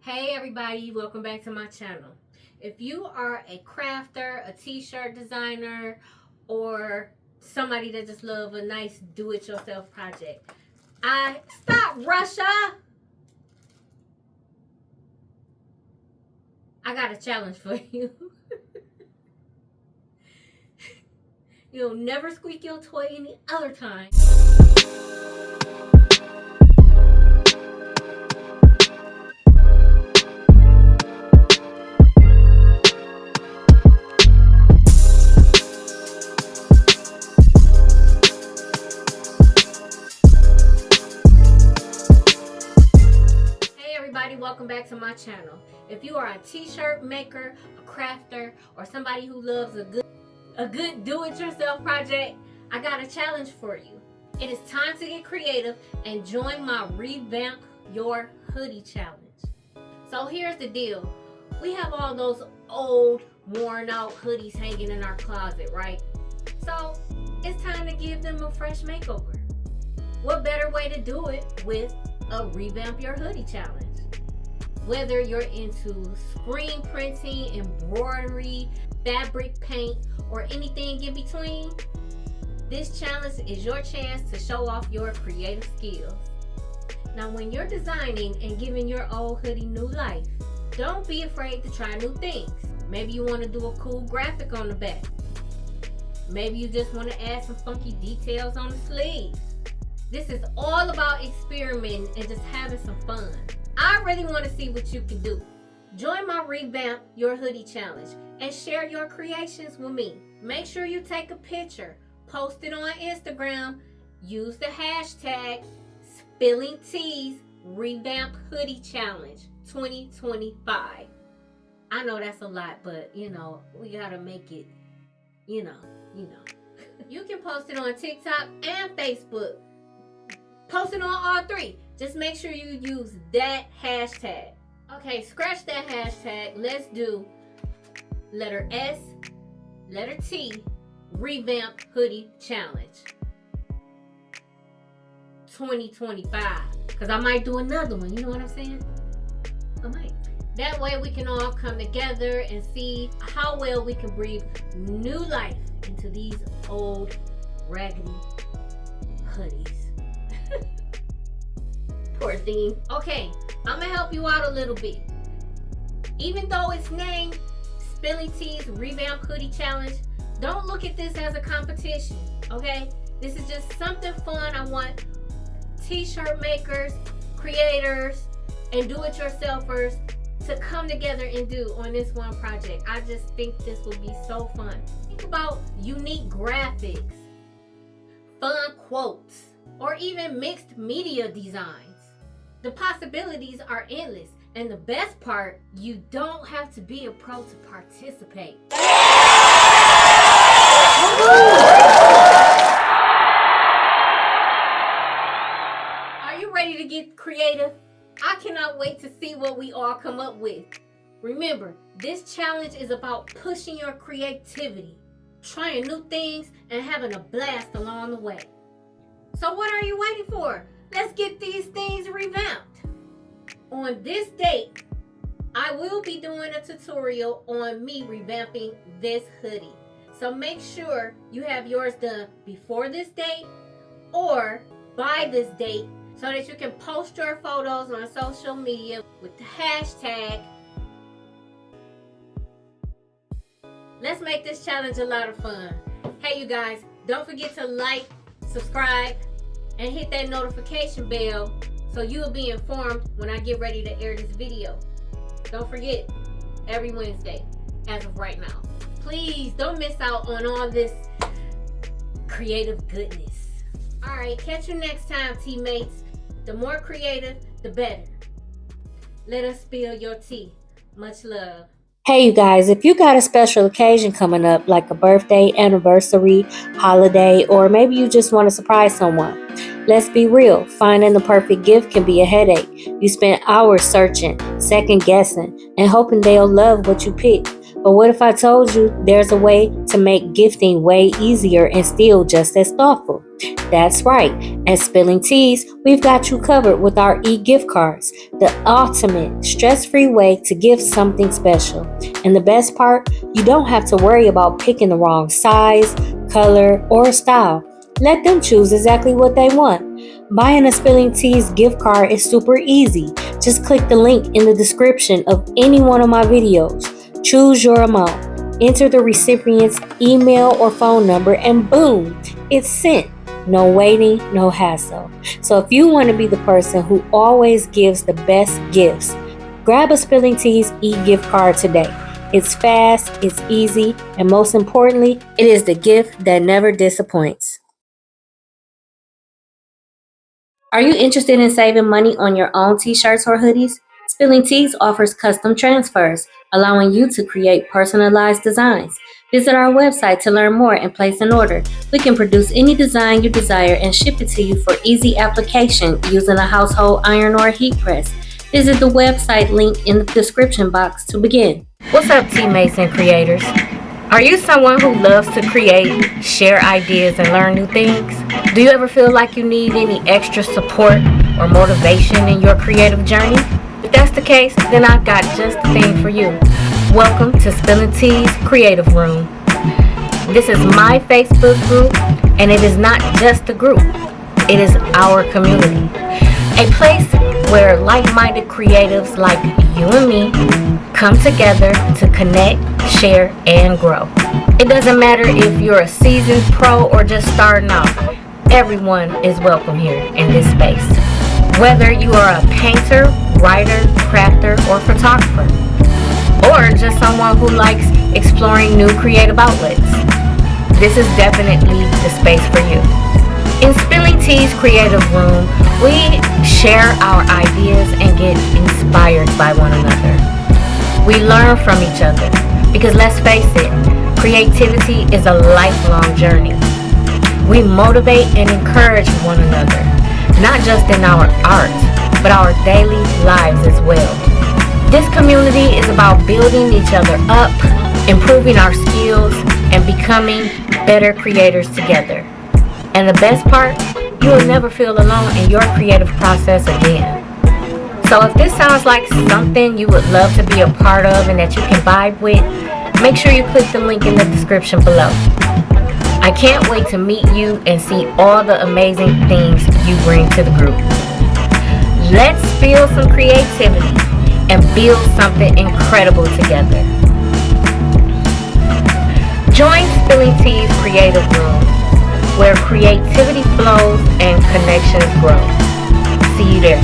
Hey everybody, welcome back to my channel. If you are a crafter, a t-shirt designer, or somebody that just love a nice do-it-yourself project, stop, Russia! I got a challenge for you. You'll never squeak your toy any other time. Welcome back to my channel. If you are a t-shirt maker, a crafter, or somebody who loves a good do-it-yourself project, I got a challenge for you. It is time to get creative and join my Revamp Your Hoodie challenge. So here's the deal. We have all those old, worn out hoodies hanging in our closet, right? So it's time to give them a fresh makeover. What better way to do it with a Revamp Your Hoodie challenge? Whether you're into screen printing, embroidery, fabric paint, or anything in between, this challenge is your chance to show off your creative skills. Now, when you're designing and giving your old hoodie new life, don't be afraid to try new things. Maybe you want to do a cool graphic on the back. Maybe you just want to add some funky details on the sleeves. This is all about experimenting and just having some fun. I really want to see what you can do. Join my Revamp Your Hoodie challenge and share your creations with me. Make sure you take a picture, post it on Instagram, use the hashtag SpillingTee's Revamp Hoodie Challenge 2025. I know that's a lot, but we gotta make it, You can post it on TikTok and Facebook. Post it on all three. Just make sure you use that hashtag. Okay, scratch that hashtag. Let's do letter S, letter T, Revamp Hoodie Challenge 2025. Because I might do another one. You know what I'm saying? I might. That way we can all come together and see how well we can breathe new life into these old, raggedy hoodies. Poor thing. Okay, I'm gonna help you out a little bit. Even though it's named SpillingTee's Revamp Hoodie Challenge, don't look at this as a competition, okay? This is just something fun. I want t-shirt makers, creators, and do-it-yourselfers to come together and do on this one project. I just think this would be so fun. Think about unique graphics, fun quotes, or even mixed media designs. The possibilities are endless, and the best part, you don't have to be a pro to participate. Are you ready to get creative? I cannot wait to see what we all come up with. Remember, this challenge is about pushing your creativity, trying new things, and having a blast along the way. So what are you waiting for? Let's get these things revamped. On this date, I will be doing a tutorial on me revamping this hoodie. So make sure you have yours done before this date or by this date so that you can post your photos on social media with the hashtag. Let's make this challenge a lot of fun. Hey you guys, don't forget to like, subscribe, and hit that notification bell so you'll be informed when I get ready to air this video. Don't forget, every Wednesday as of right now. Please don't miss out on all this creative goodness. Alright, catch you next time, teammates. The more creative, the better. Let us spill your tea. Much love. Hey you guys, if you got a special occasion coming up like a birthday, anniversary, holiday, or maybe you just want to surprise someone, let's be real, finding the perfect gift can be a headache. You spend hours searching, second guessing, and hoping they'll love what you picked. But what if I told you there's a way to make gifting way easier and still just as thoughtful? That's right. At SpillingTees, we've got you covered with our e-gift cards, the ultimate stress-free way to gift something special. And the best part, you don't have to worry about picking the wrong size, color, or style. Let them choose exactly what they want. Buying a SpillingTees gift card is super easy. Just click the link in the description of any one of my videos. Choose your amount. Enter the recipient's email or phone number and boom, it's sent. No waiting, no hassle. So if you want to be the person who always gives the best gifts, grab a SpillingTees e-gift card today. It's fast, it's easy, and most importantly, it is the gift that never disappoints. Are you interested in saving money on your own t-shirts or hoodies? SpillingTees offers custom transfers, allowing you to create personalized designs. Visit our website to learn more and place an order. We can produce any design you desire and ship it to you for easy application using a household iron or heat press. Visit the website link in the description box to begin. What's up, teammates and creators? Are you someone who loves to create, share ideas, and learn new things? Do you ever feel like you need any extra support or motivation in your creative journey? If that's the case, then I've got just the thing for you. Welcome to SpillingTee's Creative Room. This is my Facebook group, and it is not just a group. It is our community. A place where like-minded creatives like you and me come together to connect, share, and grow. It doesn't matter if you're a seasoned pro or just starting off. Everyone is welcome here in this space. Whether you are a painter, writer, crafter, or photographer, or just someone who likes exploring new creative outlets, this is definitely the space for you. In SpillingTee's Creative Room, we share our ideas and get inspired by one another. We learn from each other because let's face it, creativity is a lifelong journey. We motivate and encourage one another, not just in our art, but our daily lives as well. This community is about building each other up, improving our skills, and becoming better creators together. And the best part, you will never feel alone in your creative process again. So if this sounds like something you would love to be a part of and that you can vibe with, make sure you click the link in the description below. I can't wait to meet you and see all the amazing things you bring to the group. Let's feel some creativity and build something incredible together. Join SpillingTee's Creative Room, where creativity flows and connections grow. See you there.